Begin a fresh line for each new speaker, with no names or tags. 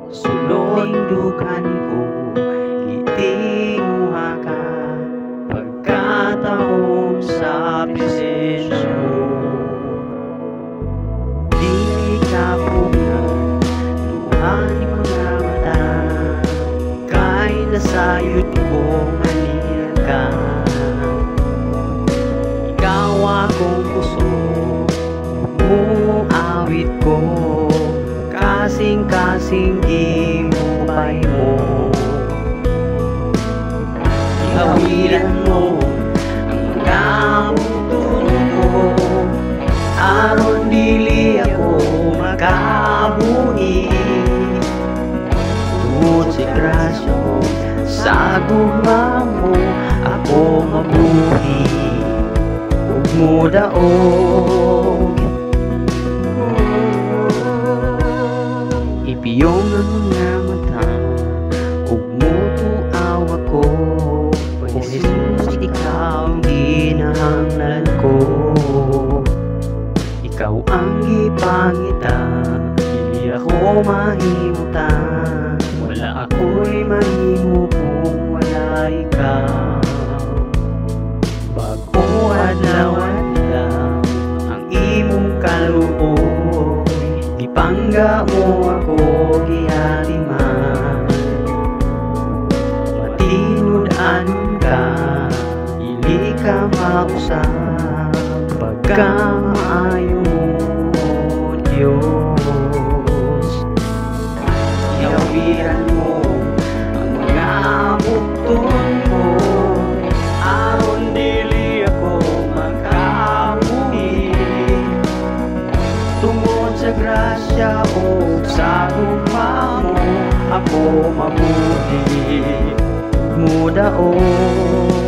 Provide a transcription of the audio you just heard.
sulod dukan ko, itinguha ka, pagkataon sa presensyo. Di ka punan, luhan mga mata, kay nasayod ko maniya ka. Ikaw akong puso, awit ko, kasing-kasing gimupay mo. Ihawilan mo ang mga butong ko, aron dili ako makabuhi. Tungod sa grasya mo, sa gugma mo ako mabuhi. Ug mo daog ipiyong ang mga mata, ug mutuaw ako. O Jesus, ikaw ginahanglan ko. Ikaw ang gipangita, dili ako mahimuta. Wala ako'y mahimo kung wala ikaw. Bago adlaw-adlaw ang imong kaloob, ipangga mo ako gihaliman. Matinud-anon ka, dili ka mausap, pagka maayo mo, Diyos. Ihawiran mo ang mga bugtong mo, aron dili ako makabuhi. Tungod sa grasya o sa gugma mo ako mabuhi. Mudaog